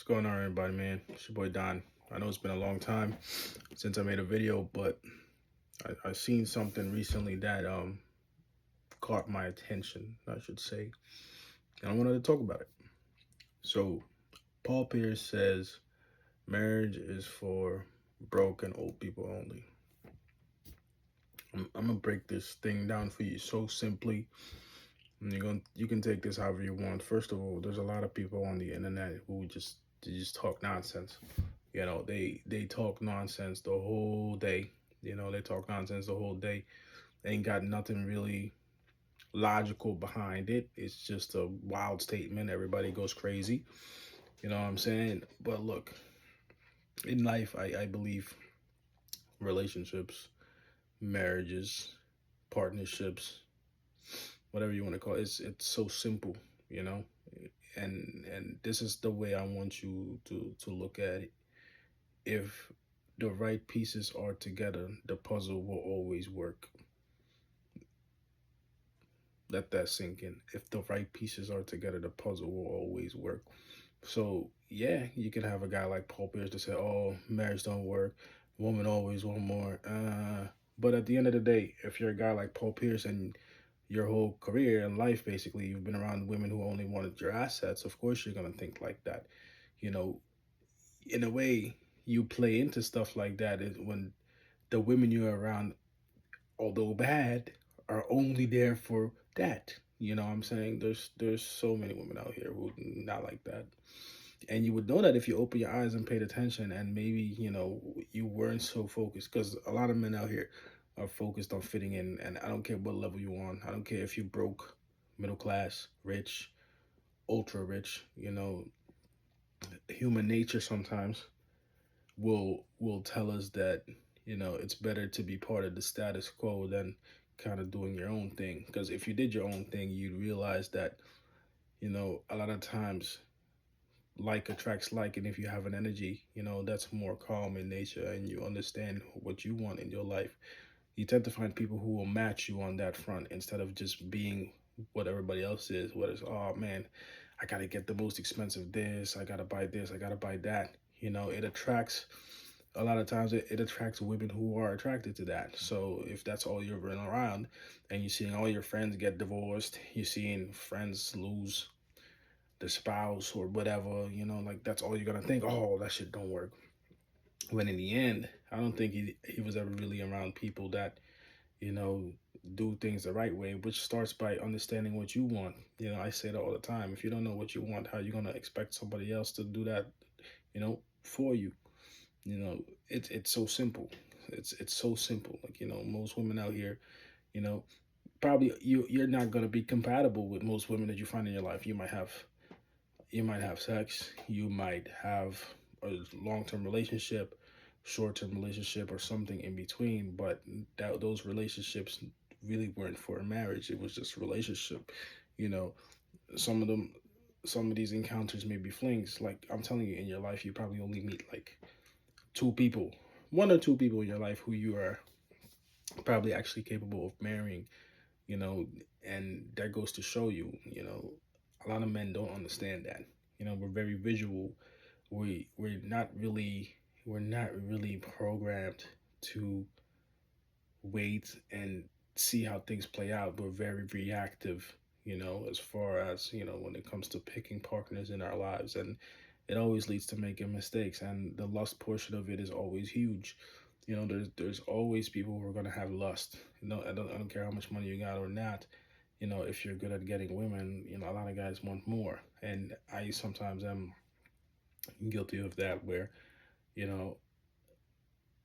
going on, everybody, man? It's your boy Don. I know it's been a long time since I made a video, but I seen something recently that caught my attention, I should say, and I wanted to talk about it. So, Paul Pierce says marriage is for broke and old people only. I'm gonna break this thing down for you so simply. And you can take this however you want. First of all, there's a lot of people on the internet who just talk nonsense. They talk nonsense the whole day. They talk nonsense the whole day. They ain't got nothing really logical behind it. It's just a wild statement. Everybody goes crazy. You know what I'm saying? But look, in life, I believe relationships, marriages, partnerships, whatever you want to call it, it's so simple, you know? And this is the way I want you to look at it. If the right pieces are together, the puzzle will always work. Let that sink in. If the right pieces are together, the puzzle will always work. So yeah, you can have a guy like Paul Pierce to say, "Oh, marriage don't work. Women always want more." But at the end of the day, if you're a guy like Paul Pierce and your whole career and life, basically, you've been around women who only wanted your assets, of course you're gonna think like that. You know, in a way, you play into stuff like that is when the women you're around, although bad, are only there for that. You know what I'm saying? There's so many women out here who not like that. And you would know that if you open your eyes and paid attention and maybe, you weren't so focused. Because a lot of men out here are focused on fitting in. And I don't care what level you on. I don't care if you broke, middle class, rich, ultra rich. Human nature sometimes will tell us that it's better to be part of the status quo than kind of doing your own thing, because if you did your own thing you'd realize that a lot of times like attracts like, and if you have an energy that's more calm in nature and you understand what you want in your life, you tend to find people who will match you on that front instead of just being what everybody else is, what is, oh man, I gotta get the most expensive this, I gotta buy this, I gotta buy that. It attracts, a lot of times it attracts women who are attracted to that. So if that's all you're running around and you're seeing all your friends get divorced, you're seeing friends lose the spouse or whatever, like that's all you're gonna think, oh, that shit don't work. When in the end, I don't think he was ever really around people that, you know, do things the right way, which starts by understanding what you want. I say that all the time. If you don't know what you want, how you gonna expect somebody else to do that, for you? It's so simple. It's so simple. Like, most women out here, you know, probably you're not gonna be compatible with most women that you find in your life. You might have sex, you might have a long-term relationship, short-term relationship, or something in between, but those relationships really weren't for a marriage. It was just a relationship. you know some of them, some of these encounters may be flings. Like, I'm telling you, in your life you probably only meet like two people, one or two people in your life who you are probably actually capable of marrying. you know and that goes to show you, a lot of men don't understand that. We're very visual. We're not really programmed to wait and see how things play out. We're very reactive, as far as, when it comes to picking partners in our lives. And it always leads to making mistakes. And the lust portion of it is always huge. There's always people who are gonna have lust. I don't care how much money you got or not. If you're good at getting women, a lot of guys want more. And I sometimes am guilty of that, where, you know,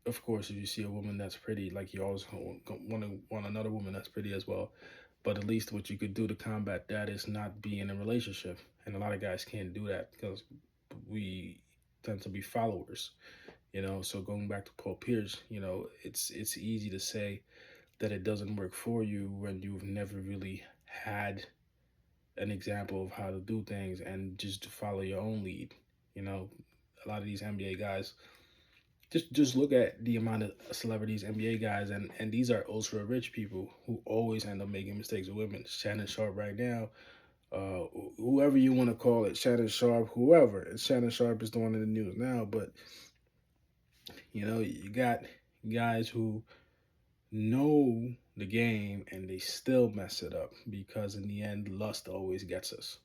of course, if you see a woman that's pretty, like, you always want another woman that's pretty as well. But at least what you could do to combat that is not be in a relationship. And a lot of guys can't do that because we tend to be followers. So going back to Paul Pierce, it's easy to say that it doesn't work for you when you've never really had an example of how to do things and just to follow your own lead. A lot of these NBA guys, just look at the amount of celebrities, NBA guys, and these are ultra rich people who always end up making mistakes with women. Shannon Sharp right now, whoever you want to call it, Shannon Sharp, whoever. Shannon Sharp is the one in the news now, but you got guys who know the game and they still mess it up because in the end, lust always gets us,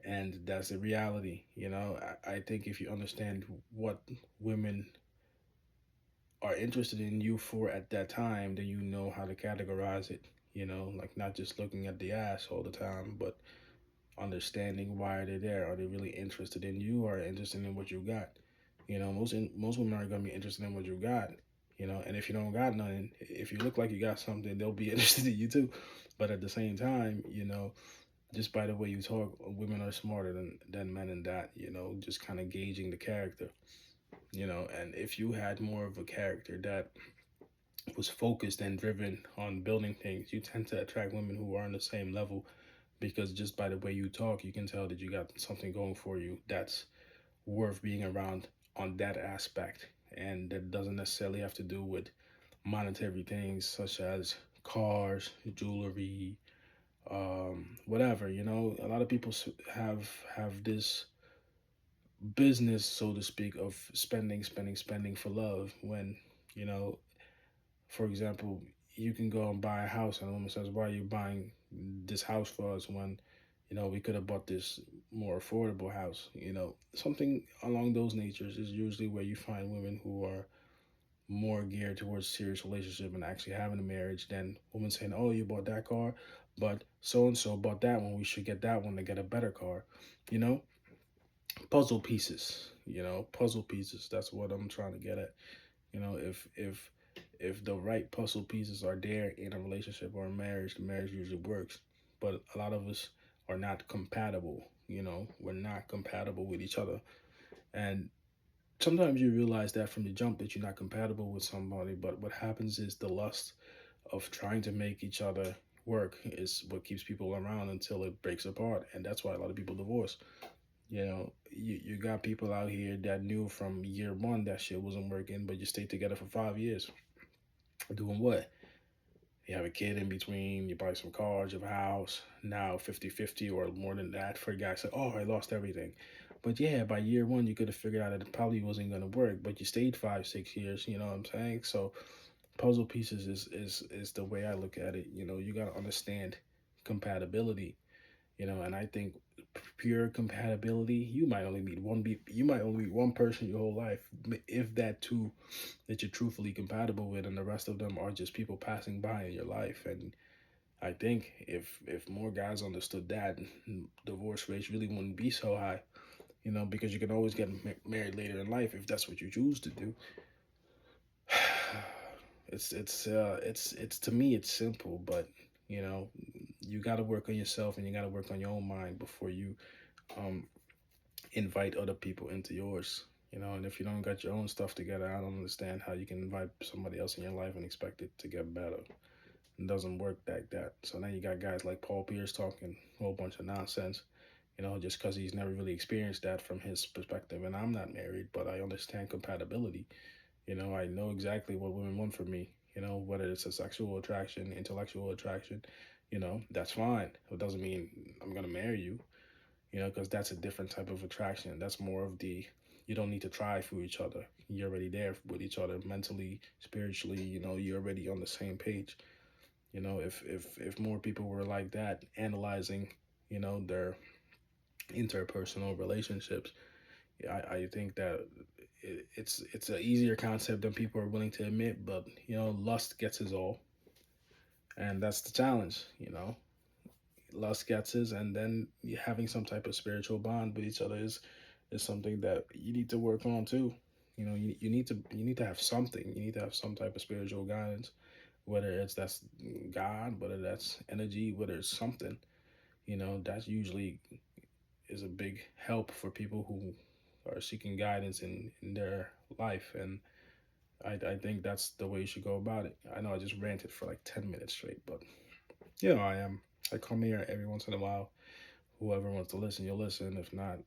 and that's the reality. I think if you understand what women are interested in you for at that time, then you know how to categorize it. Like not just looking at the ass all the time, but understanding why they're there. Are they really interested in you or interested in what you got? Most women are gonna be interested in what you got. And if you don't got nothing, if you look like you got something, they'll be interested in you too. But at the same time, just by the way you talk, women are smarter than men in that. Just kind of gauging the character. And if you had more of a character that was focused and driven on building things, you tend to attract women who are on the same level because just by the way you talk, you can tell that you got something going for you that's worth being around on that aspect. And that doesn't necessarily have to do with monetary things such as cars, jewelry, whatever. A lot of people have this business, so to speak, of spending, spending, spending for love. When you know, for example, you can go and buy a house, and a woman says, "Why are you buying this house for us when, we could have bought this more affordable house?" Something along those natures is usually where you find women who are more geared towards serious relationship and actually having a marriage than women saying, "Oh, you bought that car, but so and so bought that one. We should get that one to get a better car." You know, puzzle pieces. Puzzle pieces. That's what I'm trying to get at. If the right puzzle pieces are there in a relationship or a marriage, the marriage usually works. But a lot of us are not compatible. We're not compatible with each other, and sometimes you realize that from the jump that you're not compatible with somebody. But what happens is the lust of trying to make each other work is what keeps people around until it breaks apart, and that's why a lot of people divorce. You got people out here that knew from year one that shit wasn't working, but you stayed together for 5 years. Doing what? You have a kid in between, you buy some cars, you have a house, now 50-50 or more than that for a guy say, "Oh, I lost everything." But yeah, by year one, you could have figured out that it probably wasn't going to work, but you stayed 5, 6 years, you know what I'm saying? So puzzle pieces is the way I look at it. You got to understand compatibility. And I think pure compatibility, you might only meet one person your whole life, if that too, that you're truthfully compatible with, and the rest of them are just people passing by in your life. And I think if more guys understood that, divorce rates really wouldn't be so high. Because you can always get married later in life if that's what you choose to do. It's to me it's simple, but you know you got to work on yourself and you got to work on your own mind before you um invite other people into yours. And if you don't got your own stuff together, I don't understand how you can invite somebody else in your life and expect it to get better. It doesn't work like that. So now you got guys like Paul Pierce talking a whole bunch of nonsense, just because he's never really experienced that from his perspective. And I'm not married, but I understand compatibility. I know exactly what women want from me. Whether it's a sexual attraction, intellectual attraction, that's fine. It doesn't mean I'm gonna marry you. Because that's a different type of attraction. That's more of the you don't need to try for each other. You're already there with each other mentally, spiritually. You're already on the same page. If more people were like that, analyzing, their interpersonal relationships, I think that it's an easier concept than people are willing to admit. But lust gets us all, and that's the challenge. Lust gets us, and then having some type of spiritual bond with each other is something that you need to work on too. You need to have something. You need to have some type of spiritual guidance, whether it's that's God, whether that's energy, whether it's something. That usually is a big help for people who are seeking guidance in their life. And I think that's the way you should go about it. I know I just ranted for like 10 minutes straight, but I am. I come here every once in a while. Whoever wants to listen, you'll listen. If not,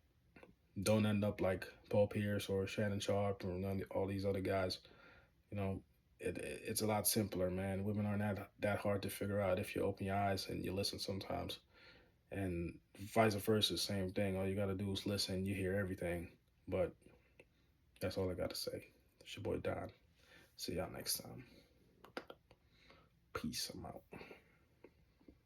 don't end up like Paul Pierce or Shannon Sharp or all these other guys. You know, it's a lot simpler, man. Women are not that hard to figure out if you open your eyes and you listen sometimes. And vice versa, same thing. All you gotta do is listen. You hear everything. But that's all I gotta say. It's your boy Don. See y'all next time. Peace. I'm out.